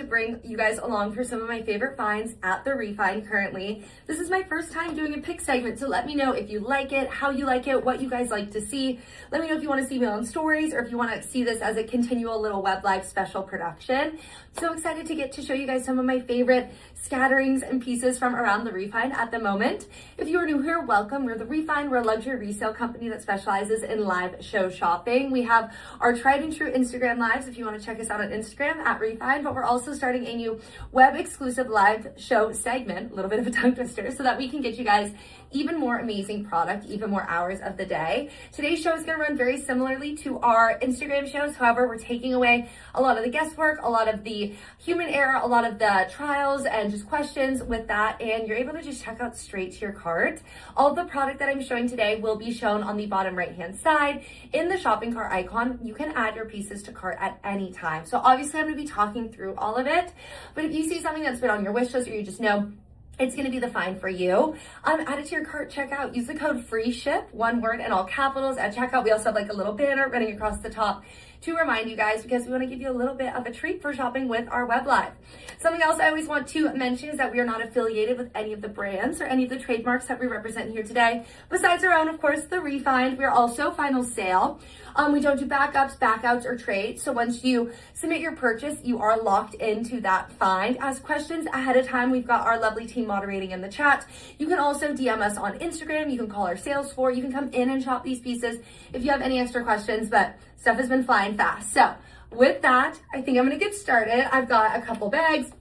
bring you guys along for some of my favorite finds at the Refine currently. This is my first time doing a pick segment, so let me know if you like it, how you like it, what you guys like to see. Let me know if you want to see me on stories or if you want to see this as a continual little web live special production. So excited to get to show you guys some of my favorite scatterings and pieces from around the Refine at the moment. If you are new here, welcome. We're the Refine. We're a luxury resale company that specializes in live show shopping. We have our tried and true Instagram lives if you want to check us out on Instagram at Refine, but we're also starting a new web exclusive live show segment, a little bit of a tongue twister, so that we can get you guys even more amazing product, even more hours of the day. Today's show is going to run very similarly to our Instagram shows. However, we're taking away a lot of the guesswork, a lot of the human error, a lot of the trials and just questions with that, and you're able to just check out straight to your cart. All the product that I'm showing today will be shown on the bottom right hand side in the shopping cart icon. You can add your pieces to cart at any time. So obviously I'm going to be talking through all of it, but if you see something that's been on your wish list or you just know it's going to be the find for you, add it to your cart, checkout, use the code FREESHIP, one word in all capitals at checkout. We also have like a little banner running across the top to remind you guys, because we want to give you a little bit of a treat for shopping with our web live. Something else I always want to mention is that we are not affiliated with any of the brands or any of the trademarks that we represent here today. Besides our own, of course, the Refined, we're also final sale. We don't do backups, backouts, or trades. So once you submit your purchase, you are locked into that find. Ask questions ahead of time. We've got our lovely team moderating in the chat. You can also DM us on Instagram. You can call our sales floor. You can come in and shop these pieces if you have any extra questions, but stuff has been flying fast. So with that, I think I'm gonna get started. I've got a couple bags,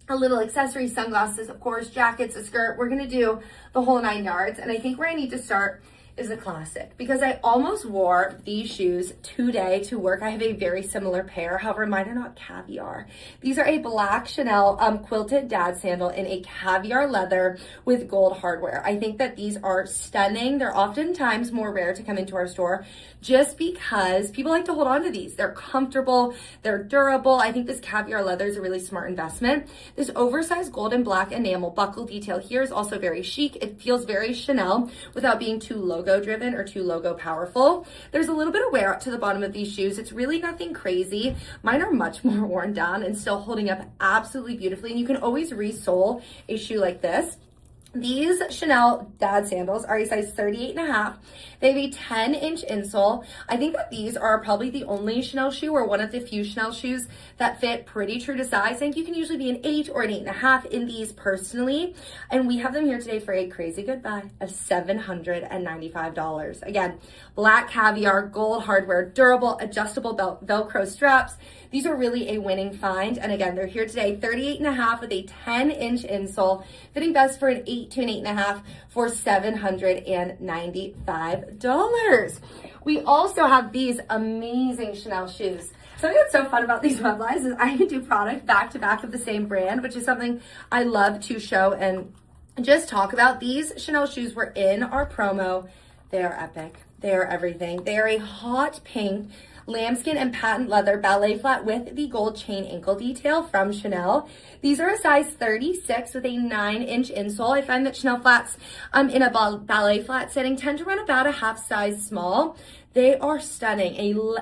a little accessory, sunglasses, of course, jackets, a skirt. We're gonna do the whole 9 yards. And I think where I need to start is a classic, because I almost wore these shoes today to work. I have a very similar pair, however, mine are not caviar. These are a black Chanel quilted dad sandal in a caviar leather with gold hardware. I think that these are stunning. They're oftentimes more rare to come into our store just because people like to hold on to these. They're comfortable, they're durable. I think this caviar leather is a really smart investment. This oversized gold and black enamel buckle detail here is also very chic. It feels very Chanel without being too logo driven or too logo powerful. There's a little bit of wear out to the bottom of these shoes. It's really nothing crazy. Mine are much more worn down and still holding up absolutely beautifully. And you can always resole a shoe like this. These Chanel dad sandals are a size 38.5. They have a 10-inch insole. I think that these are probably the only Chanel shoe or one of the few Chanel shoes that fit pretty true to size. I think you can usually be an 8 or an 8.5 in these personally. And we have them here today for a crazy good buy of $795. Again, black caviar, gold hardware, durable, adjustable Velcro straps. These are really a winning find. And again, they're here today, 38.5 with a 10-inch insole, fitting best for an 8 to an 8.5 for $795. We also have these amazing Chanel shoes. Something that's so fun about these web lives is I can do product back to back of the same brand, which is something I love to show and just talk about. These Chanel shoes were in our promo. They are epic. They are everything. They are a hot pink lambskin and patent leather ballet flat with the gold chain ankle detail from Chanel. These are a size 36 with a 9-inch insole. I find that Chanel flats in a ballet flat setting tend to run about a half size small. They are stunning.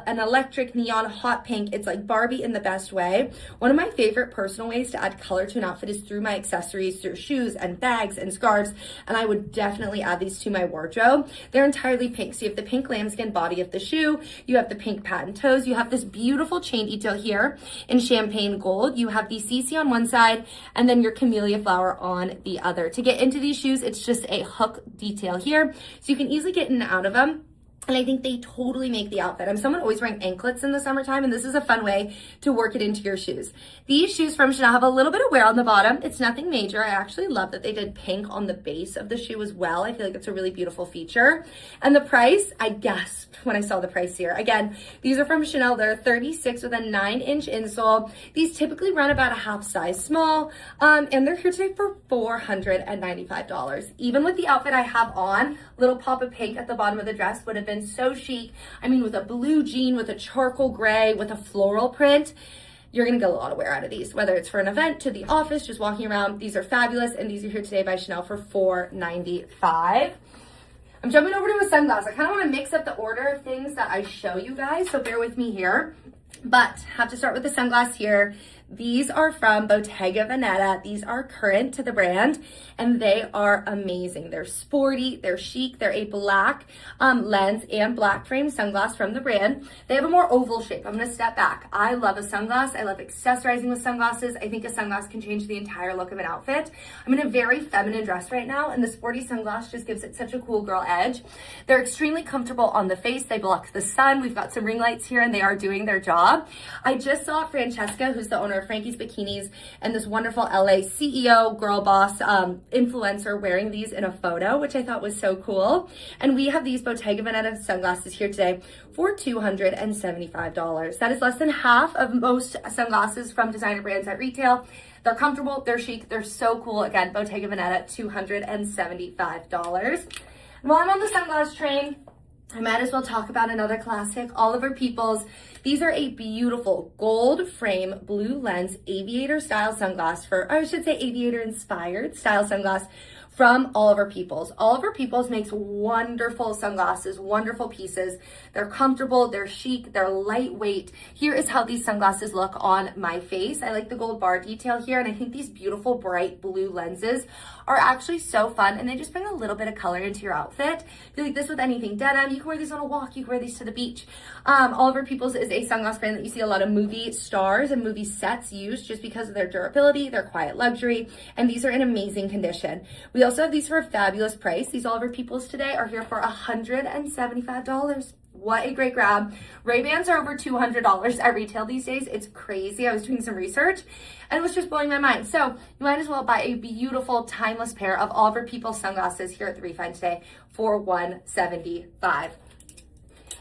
An electric neon hot pink. It's like Barbie in the best way. One of my favorite personal ways to add color to an outfit is through my accessories, through shoes and bags and scarves. And I would definitely add these to my wardrobe. They're entirely pink. So you have the pink lambskin body of the shoe. You have the pink patent toes. You have this beautiful chain detail here in champagne gold. You have the CC on one side and then your camellia flower on the other. To get into these shoes, it's just a hook detail here. So you can easily get in and out of them. And I think they totally make the outfit. I'm someone always wearing anklets in the summertime, and this is a fun way to work it into your shoes. These shoes from Chanel have a little bit of wear on the bottom. It's nothing major. I actually love that they did pink on the base of the shoe as well. I feel like it's a really beautiful feature. And the price, I gasped when I saw the price here. Again, these are from Chanel. They're 36 with a 9-inch insole. These typically run about a half size small, and they're here today for $495. Even with the outfit I have on, little pop of pink at the bottom of the dress would have been so chic. I mean, with a blue jean, with a charcoal gray, with a floral print, you're gonna get a lot of wear out of these, whether it's for an event, to the office, just walking around. These are fabulous, and these are here today by Chanel for $495. I'm jumping over to a sunglass. I kind of want to mix up the order of things that I show you guys, so bear with me here. But have to start with the sunglass here. These are from Bottega Veneta. These are current to the brand, and they are amazing. They're sporty, they're chic, they're a black lens and black frame sunglass from the brand. They have a more oval shape. I'm gonna step back. I love a sunglass. I love accessorizing with sunglasses. I think a sunglass can change the entire look of an outfit. I'm in a very feminine dress right now, and the sporty sunglass just gives it such a cool girl edge. They're extremely comfortable on the face. They block the sun. We've got some ring lights here, and they are doing their job. I just saw Francesca, who's the owner of Frankie's Bikinis, and this wonderful LA CEO, girl boss, influencer wearing these in a photo, which I thought was so cool. And we have these Bottega Veneta sunglasses here today for $275. That is less than half of most sunglasses from designer brands at retail. They're comfortable, they're chic, they're so cool. Again, Bottega Veneta, $275. And while I'm on the sunglass train, I might as well talk about another classic, Oliver Peoples. These are a beautiful gold frame blue lens aviator style sunglass aviator inspired style sunglass from Oliver Peoples. Oliver Peoples makes wonderful sunglasses, wonderful pieces. They're comfortable, they're chic, they're lightweight. Here is how these sunglasses look on my face. I like the gold bar detail here, and I think these beautiful bright blue lenses are actually so fun, and they just bring a little bit of color into your outfit. If you like this with anything denim, you can wear these on a walk, you can wear these to the beach. Oliver Peoples is a sunglass brand that you see a lot of movie stars and movie sets use just because of their durability, their quiet luxury, and these are in amazing condition. We also have these for a fabulous price. These Oliver Peoples today are here for $175. What a great grab. Ray-Bans are over $200 at retail these days. It's crazy. I was doing some research and it was just blowing my mind. So you might as well buy a beautiful timeless pair of Oliver Peoples sunglasses here at the Refine today for $175.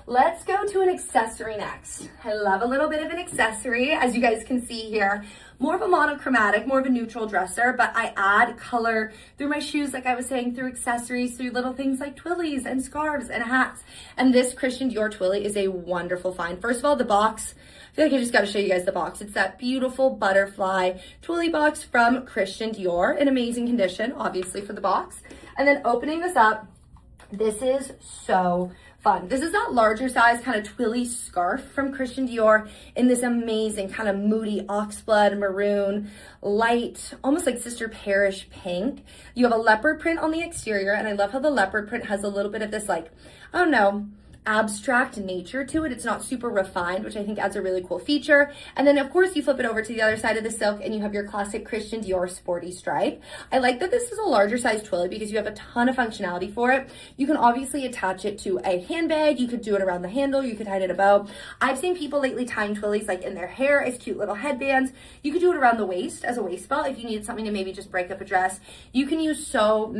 Let's go to an accessory next. I love a little bit of an accessory, as you guys can see here. More of a monochromatic, more of a neutral dresser, but I add color through my shoes, like I was saying, through accessories, through little things like twillies and scarves and hats. And this Christian Dior twilly is a wonderful find. First of all, the box, I feel like I just got to show you guys the box. It's that beautiful butterfly twilly box from Christian Dior in amazing condition, obviously, for the box. And then opening this up, this is so fun. This is that larger size kind of twilly scarf from Christian Dior in this amazing kind of moody oxblood maroon, light, almost like Sister Parish pink. You have a leopard print on the exterior, and I love how the leopard print has a little bit of this, like, I don't know, abstract nature to it. It's not super refined, which I think adds a really cool feature. And then of course you flip it over to the other side of the silk and you have your classic Christian Dior sporty stripe. I like that this is a larger size twilly because you have a ton of functionality for it. You can obviously attach it to a handbag. You could do it around the handle. You could tie it in a bow. I've seen people lately tying twillies like in their hair as cute little headbands. You could do it around the waist as a waist belt if you needed something to maybe just break up a dress. You can use scarves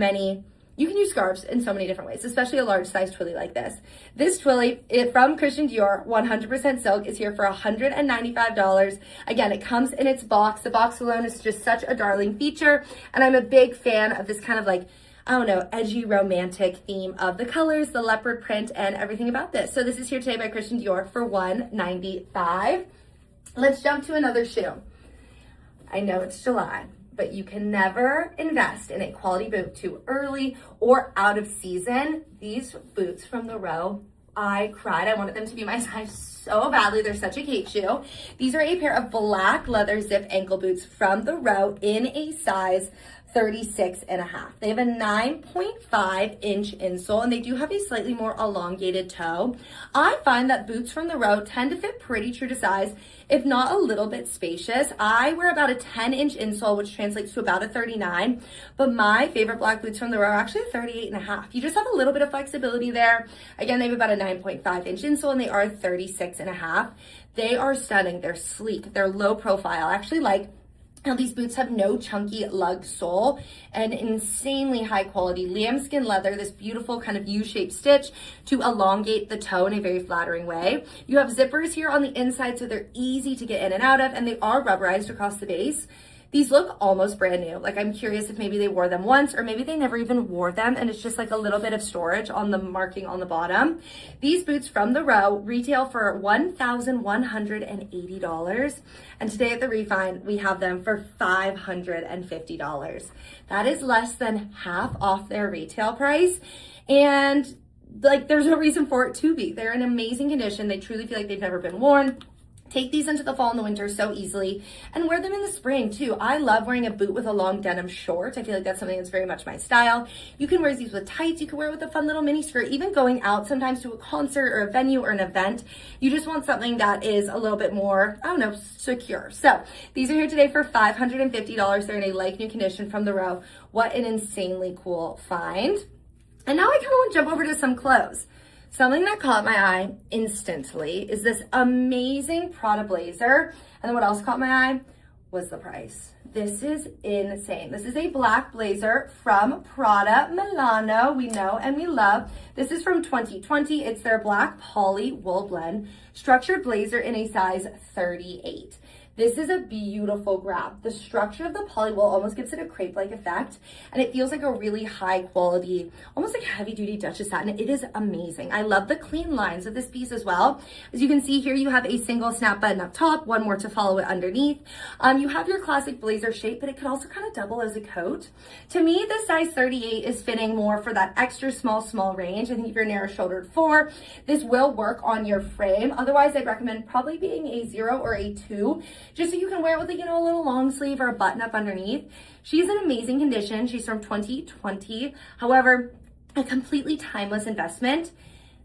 in so many different ways, especially a large size twilly like this. This twilly from Christian Dior, 100% silk, is here for $195. Again, it comes in its box. The box alone is just such a darling feature. And I'm a big fan of this kind of like, I don't know, edgy romantic theme of the colors, the leopard print, and everything about this. So this is here today by Christian Dior for $195. Let's jump to another shoe. I know it's July, but you can never invest in a quality boot too early or out of season. These boots from the Row, I cried. I wanted them to be my size so badly. They're such a cake shoe. These are a pair of black leather zip ankle boots from the Row in a size 36.5. They have a 9.5 inch insole and they do have a slightly more elongated toe. I find that boots from the Row tend to fit pretty true to size, if not a little bit spacious. I wear about a 10-inch insole, which translates to about a 39, but my favorite black boots from the Row are actually a 38.5. You just have a little bit of flexibility there. Again, they have about a 9.5 inch insole and they are 36.5. They are stunning. They're sleek. They're low profile. I actually like now these boots have no chunky lug sole and insanely high quality lambskin leather, this beautiful kind of U-shaped stitch to elongate the toe in a very flattering way. You have zippers here on the inside so they're easy to get in and out of, and they are rubberized across the base. These look almost brand new. Like, I'm curious if maybe they wore them once or maybe they never even wore them and it's just like a little bit of storage on the marking on the bottom. These boots from the Row retail for $1,180. And today at the Refine, we have them for $550. That is less than half off their retail price. And like, there's no reason for it to be. They're in amazing condition. They truly feel like they've never been worn. Take these into the fall and the winter so easily, and wear them in the spring too. I love wearing a boot with a long denim short. I feel like that's something that's very much my style. You can wear these with tights. You can wear it with a fun little mini skirt, even going out sometimes to a concert or a venue or an event. You just want something that is a little bit more, I don't know, secure. So these are here today for $550. They're in a like new condition from the row. What an insanely cool find. And now I kind of want to jump over to some clothes. Something that caught my eye instantly is this amazing Prada blazer. And then what else caught my eye was the price. This is insane. This is a black blazer from Prada Milano. We know and we love. This is from 2020. It's their black poly wool blend, structured blazer in a size 38. This is a beautiful grab. The structure of the poly wool almost gives it a crepe-like effect, and it feels like a really high quality, almost like heavy-duty Duchess satin. It is amazing. I love the clean lines of this piece as well. As you can see here, you have a single snap button up top, one more to follow it underneath. You have your classic blazer shape, but it could also kind of double as a coat. To me, this size 38 is fitting more for that extra small range. I think if you're narrow-shouldered 4, this will work on your frame. Otherwise, I'd recommend probably being a 0 or a 2, just so you can wear it with a, a little long sleeve or a button up underneath. She's in amazing condition. She's from 2020. However, a completely timeless investment.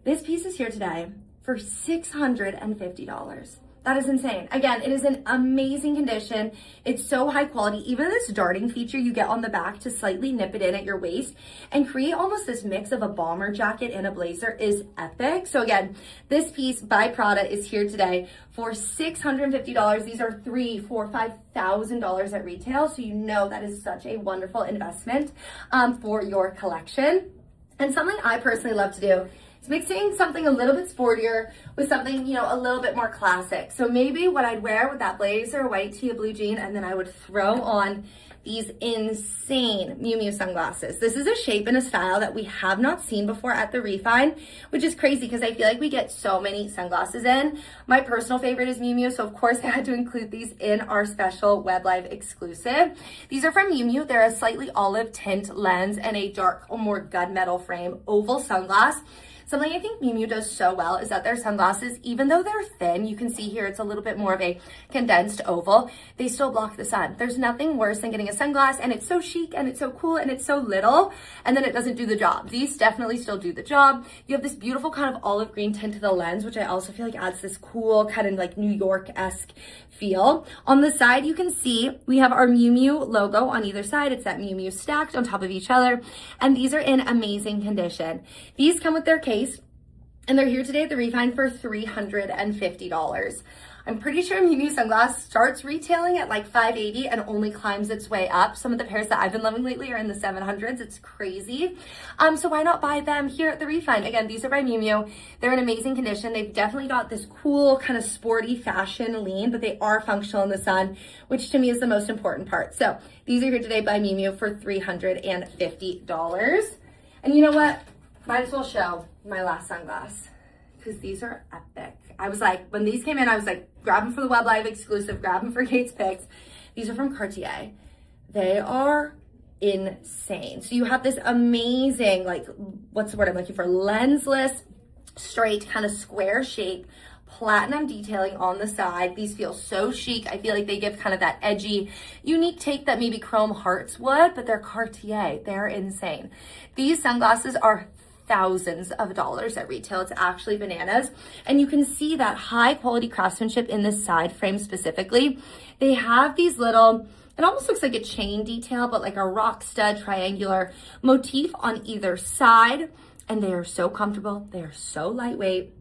This piece is here today for $650. That is insane. Again, it is in amazing condition. It's so high quality. Even this darting feature you get on the back to slightly nip it in at your waist and create almost this mix of a bomber jacket and a blazer is epic. So again, this piece by Prada is here today for $650. These are $3,000, $4,000, $5,000 at retail. So you know that is such a wonderful investment for your collection. And something I personally love to do is mixing something a little bit sportier with something, a little bit more classic. So maybe what I'd wear with that blazer, white tee, a blue jean, and then I would throw on these insane Miu Miu sunglasses. This is a shape and a style that we have not seen before at the Refine, which is crazy because I feel like we get so many sunglasses in. My personal favorite is Miu Miu, so of course I had to include these in our special Web Live exclusive. These are from Miu Miu. They're a slightly olive tint lens and a dark or more gunmetal frame oval sunglass. Something I think Miu Miu does so well is that their sunglasses, even though they're thin, you can see here it's a little bit more of a condensed oval, they still block the sun. There's nothing worse than getting a sunglass and it's so chic and it's so cool and it's so little and then it doesn't do the job. These definitely still do the job. You have this beautiful kind of olive green tint to the lens, which I also feel like adds this cool kind of like New York-esque feel. On the side, you can see we have our Miu Miu logo on either side. It's that Miu Miu stacked on top of each other. And these are in amazing condition. These come with their case, and they're here today at the Refine for $350. I'm pretty sure Miu Miu sunglass starts retailing at like $580 and only climbs its way up. Some of the pairs that I've been loving lately are in the $700s. It's crazy. So why not buy them here at the Refine? Again, these are by Miu Miu. They're in amazing condition. They've definitely got this cool kind of sporty fashion lean, but they are functional in the sun, which to me is the most important part. So these are here today by Miu Miu for $350. And you know what? Might as well show my last sunglass because these are epic. I was like, when these came in, I was like, grab them for the Web Live exclusive, grab them for Kate's Picks. These are from Cartier. They are insane. So you have this amazing, like, what's the word I'm looking for? Lensless, straight, kind of square shape, platinum detailing on the side. These feel so chic. I feel like they give kind of that edgy, unique take that maybe Chrome Hearts would, but they're Cartier. They're insane. These sunglasses are thousands of dollars at retail. It's actually bananas. And you can see that high quality craftsmanship in this side frame specifically. They have these little, it almost looks like a chain detail, but like a rock stud triangular motif on either side. And they are so comfortable. They are so lightweight.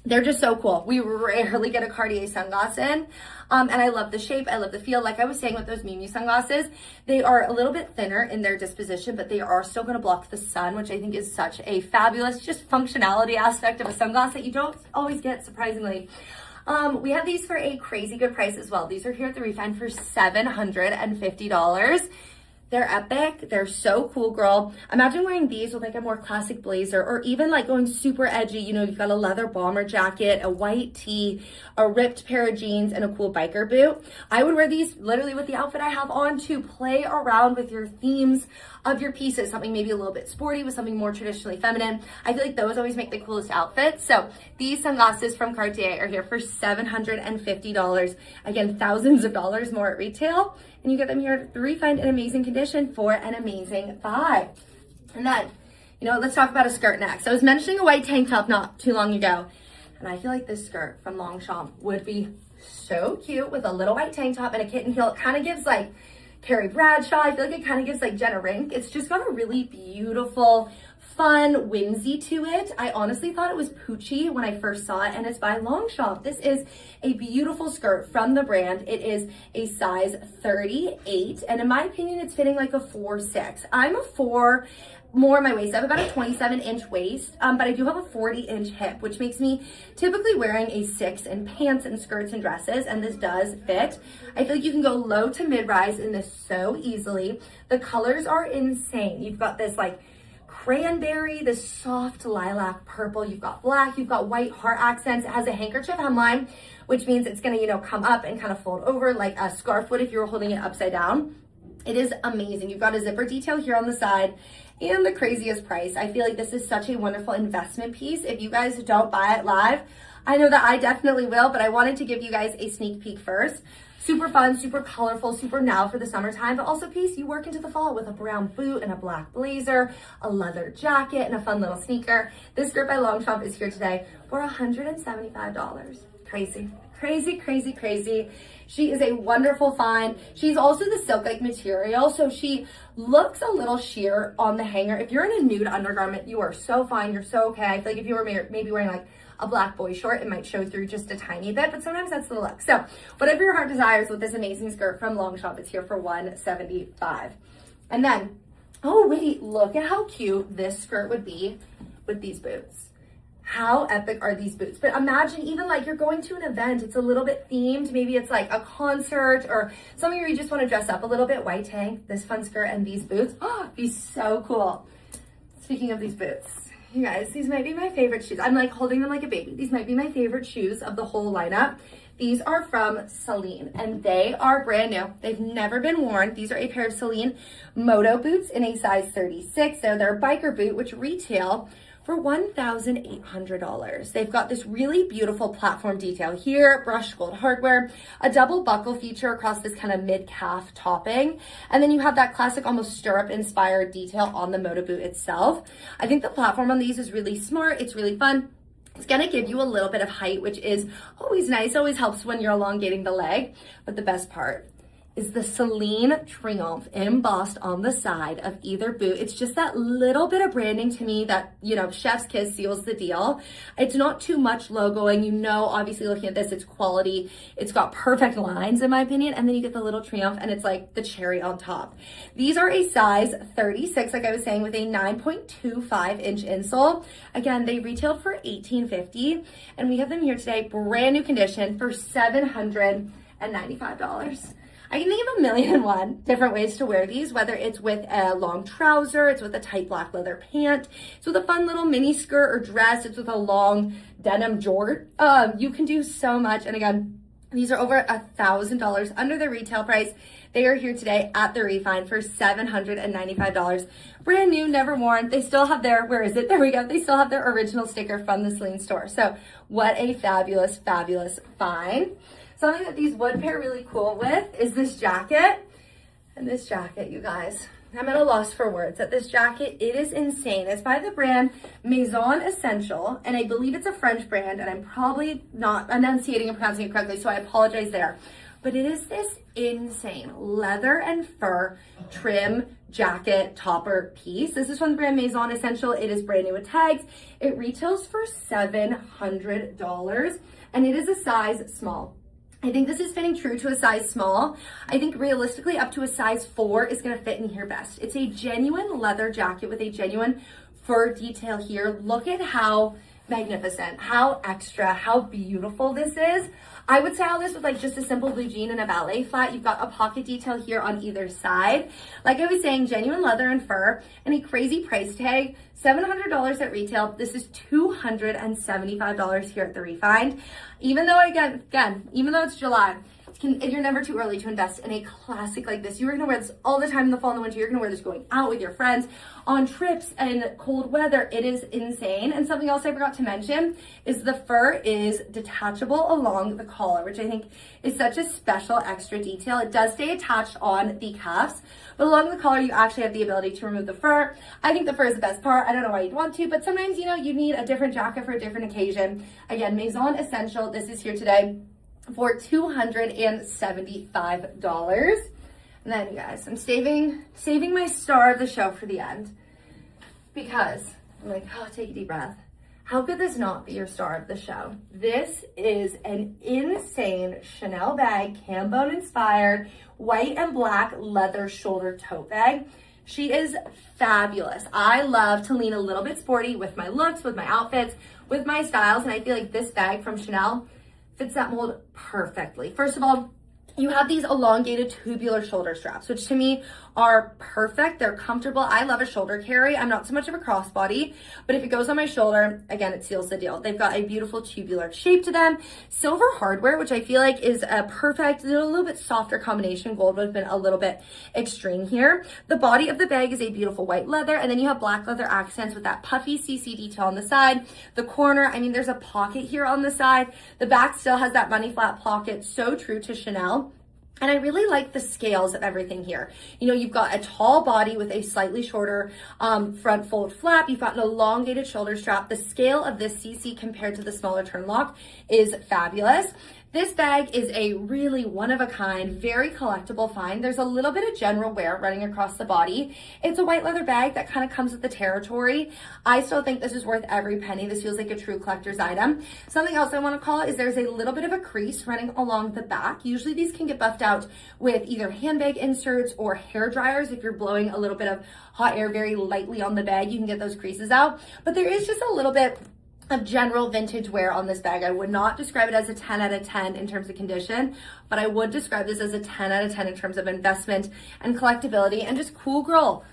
They're just so cool. We rarely get a Cartier sunglass in. And I love the shape. I love the feel. Like I was saying with those Miu Miu sunglasses, they are a little bit thinner in their disposition, but they are still going to block the sun, which I think is such a fabulous just functionality aspect of a sunglass that you don't always get, surprisingly. We have these for a crazy good price as well. These are here at the Refine for $750. They're epic. They're so cool, girl. Imagine wearing these with like a more classic blazer, or even like going super edgy. You know, you've got a leather bomber jacket, a white tee, a ripped pair of jeans, and a cool biker boot. I would wear these literally with the outfit I have on to play around with your themes of your pieces. Something maybe a little bit sporty with something more traditionally feminine. I feel like those always make the coolest outfits. So these sunglasses from Cartier are here for $750. Again, thousands of dollars more at retail. And you get them here at the Refined in amazing condition for an amazing buy. And then, you know, let's talk about a skirt next. I was mentioning a white tank top not too long ago, and I feel like this skirt from Longchamp would be so cute with a little white tank top and a kitten heel. It kind of gives like Carrie Bradshaw. I feel like it kind of gives like Jenna Rink. It's just got a really beautiful, fun whimsy to it. I honestly thought it was Poochie when I first saw it, and it's by Longchamp. This is a beautiful skirt from the brand. It is a size 38, and in my opinion, it's fitting like a 4-6. I'm a 4 more my waist. I have about a 27-inch waist, but I do have a 40-inch hip, which makes me typically wearing a 6 in pants and skirts and dresses, and this does fit. I feel like you can go low to mid-rise in this so easily. The colors are insane. You've got this like cranberry, this soft lilac purple, you've got black, you've got white heart accents. It has a handkerchief hemline, which means it's gonna, you know, come up and kind of fold over like a scarf would if you were holding it upside down. It is amazing. You've got a zipper detail here on the side and the craziest price. I feel like this is such a wonderful investment piece. If you guys don't buy it live, I know that I definitely will, but I wanted to give you guys a sneak peek first. Super fun, super colorful, super now for the summertime, but also piece you work into the fall with a brown boot and a black blazer, a leather jacket, and a fun little sneaker. This skirt by Longchamp is here today for $175. Crazy, crazy, crazy, crazy. She is a wonderful find. She's also the silk-like material, so she looks a little sheer on the hanger. If you're in a nude undergarment, you are so fine, you're so okay. I feel like if you were maybe wearing like a black boy short, it might show through just a tiny bit, but sometimes that's the look. So whatever your heart desires with this amazing skirt from Longchamp, it's here for $175. And then, oh wait, look at how cute this skirt would be with these boots. How epic are these boots? But imagine even like you're going to an event, it's a little bit themed. Maybe it's like a concert or something where you just want to dress up a little bit. White tank, this fun skirt, and these boots. Oh, be so cool. Speaking of these boots, you guys, these might be my favorite shoes. I'm like holding them like a baby. These might be my favorite shoes of the whole lineup. These are from Celine, and they are brand new. They've never been worn. These are a pair of Celine Moto boots in a size 36. So they're a biker boot, which retail for $1,800. They've got this really beautiful platform detail here, brushed gold hardware, a double buckle feature across this kind of mid-calf topping, and then you have that classic almost stirrup-inspired detail on the Moto boot itself. I think the platform on these is really smart. It's really fun. It's gonna give you a little bit of height, which is always nice, always helps when you're elongating the leg. But the best part is the Celine Triomphe embossed on the side of either boot. It's just that little bit of branding to me that, you know, chef's kiss seals the deal. It's not too much logoing. You know, obviously looking at this, it's quality. It's got perfect lines in my opinion. And then you get the little Triomphe and it's like the cherry on top. These are a size 36, like I was saying, with a 9.25 inch insole. Again, they retailed for $1,850 and we have them here today, brand new condition for $795. I can think of 1,000,001 different ways to wear these, whether it's with a long trouser, it's with a tight black leather pant, it's with a fun little mini skirt or dress, it's with a long denim jort. You can do so much. And again, these are over $1,000 under the retail price. They are here today at the Refined for $795. Brand new, never worn. They still have their, where is it? There we go. They still have their original sticker from the Celine store. So what a fabulous, fabulous find. Something that these would pair really cool with is this jacket. And this jacket, you guys, I'm at a loss for words at this jacket. It is insane. It's by the brand Maison Essential, and I believe it's a French brand, and I'm probably not enunciating and pronouncing it correctly, so I apologize there. But it is this insane leather and fur trim jacket topper piece. This is from the brand Maison Essential. It is brand new with tags. It retails for $700, and it is a size small. I think this is fitting true to a size small. I think realistically up to a size 4 is gonna fit in here best. It's a genuine leather jacket with a genuine fur detail here. Look at how magnificent, how extra, how beautiful this is. I would style this with like just a simple blue jean and a ballet flat. You've got a pocket detail here on either side. Like I was saying, genuine leather and fur, and a crazy price tag, $700 at retail. This is $275 here at the Refined. Even though, again, even though it's July, you're never too early to invest in a classic like this. You're gonna wear this all the time in the fall and the winter. You're gonna wear this going out with your friends, on trips and cold weather. It is insane. And something else I forgot to mention is the fur is detachable along the collar, which I think is such a special extra detail. It does stay attached on the cuffs, but along the collar, you actually have the ability to remove the fur. I think the fur is the best part. I don't know why you'd want to, but sometimes, you know, you need a different jacket for a different occasion. Again, Maison Essential. This is here today for $275. And then, you guys, I'm saving my star of the show for the end, because I'm like, oh, take a deep breath. How could this not be your star of the show? This is an insane Chanel bag, Cambone inspired, white and black leather shoulder tote bag. She is fabulous. I love to lean a little bit sporty with my looks, with my outfits, with my styles, and I feel like this bag from Chanel fits that mold perfectly. First of all, you have these elongated tubular shoulder straps, which to me are perfect. They're comfortable. I love a shoulder carry. I'm not so much of a crossbody, but if it goes on my shoulder, again, it seals the deal. They've got a beautiful tubular shape to them. Silver hardware, which I feel like is a perfect, a little bit softer combination. Gold would have been a little bit extreme here. The body of the bag is a beautiful white leather, and then you have black leather accents with that puffy CC detail on the side. The corner, I mean, there's a pocket here on the side. The back still has that bunny flap pocket, so true to Chanel. And I really like the scales of everything here. You know, you've got a tall body with a slightly shorter front fold flap. You've got an elongated shoulder strap. The scale of this CC compared to the smaller turn lock is fabulous. This bag is a really one-of-a-kind, very collectible find. There's a little bit of general wear running across the body. It's a white leather bag that kind of comes with the territory. I still think this is worth every penny. This feels like a true collector's item. Something else I want to call is there's a little bit of a crease running along the back. Usually these can get buffed out with either handbag inserts or hair dryers. If you're blowing a little bit of hot air very lightly on the bag, you can get those creases out. But there is just a little bit of general vintage wear on this bag. I would not describe it as a 10 out of 10 in terms of condition, but I would describe this as a 10 out of 10 in terms of investment and collectability and just cool girl,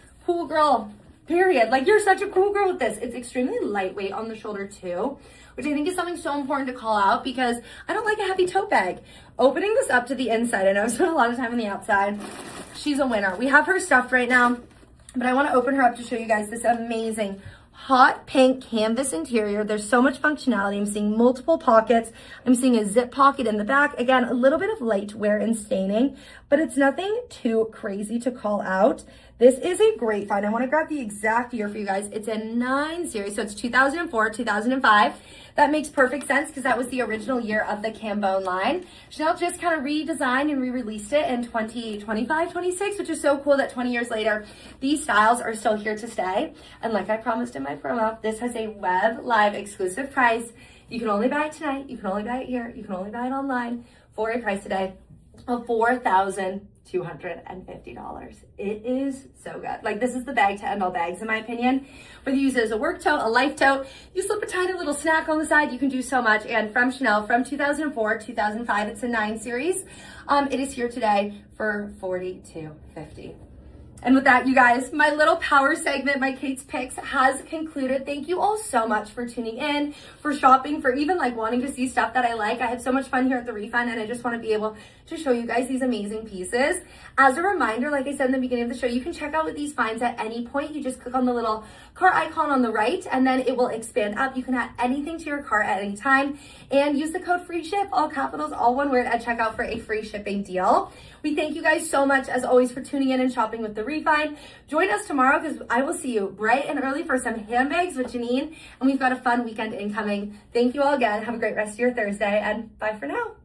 period. Like, you're such a cool girl with this. It's extremely lightweight on the shoulder too, which I think is something so important to call out because I don't like a heavy tote bag. Opening this up to the inside, I know I've spent a lot of time on the outside. She's a winner. We have her stuffed right now, but I want to open her up to show you guys this amazing hot pink canvas interior. There's so much functionality. I'm seeing multiple pockets. I'm seeing a zip pocket in the back. Again, a little bit of light wear and staining, but it's nothing too crazy to call out. This is a great find. I want to grab the exact year for you guys. It's a 9 series, so it's 2004, 2005. That makes perfect sense because that was the original year of the Cambone line. Chanel just kind of redesigned and re-released it in 2025, 26, which is so cool that 20 years later, these styles are still here to stay. And like I promised in my promo, this has a web live exclusive price. You can only buy it tonight. You can only buy it here. You can only buy it online for a price today of $4,250. It is so good. Like, this is the bag to end all bags, in my opinion. Whether you use it as a work tote, a life tote, you slip a tiny little snack on the side, you can do so much. And from Chanel, from 2004, 2005, it's a 9 series. It is here today for $4,250. And with that, you guys, my little power segment, my Kate's Picks, has concluded. Thank you all so much for tuning in, for shopping, for even like wanting to see stuff that I like. I have so much fun here at the Refund, and I just want to be able to show you guys these amazing pieces. As a reminder, like I said in the beginning of the show, you can check out with these finds at any point. You just click on the little cart icon on the right, and then it will expand up. You can add anything to your cart at any time, and use the code FREESHIP, all capitals, all one word, at checkout for a free shipping deal. We thank you guys so much, as always, for tuning in and shopping with the Refine. Join us tomorrow because I will see you bright and early for some handbags with Janine, and we've got a fun weekend incoming. Thank you all again. Have a great rest of your Thursday, and bye for now.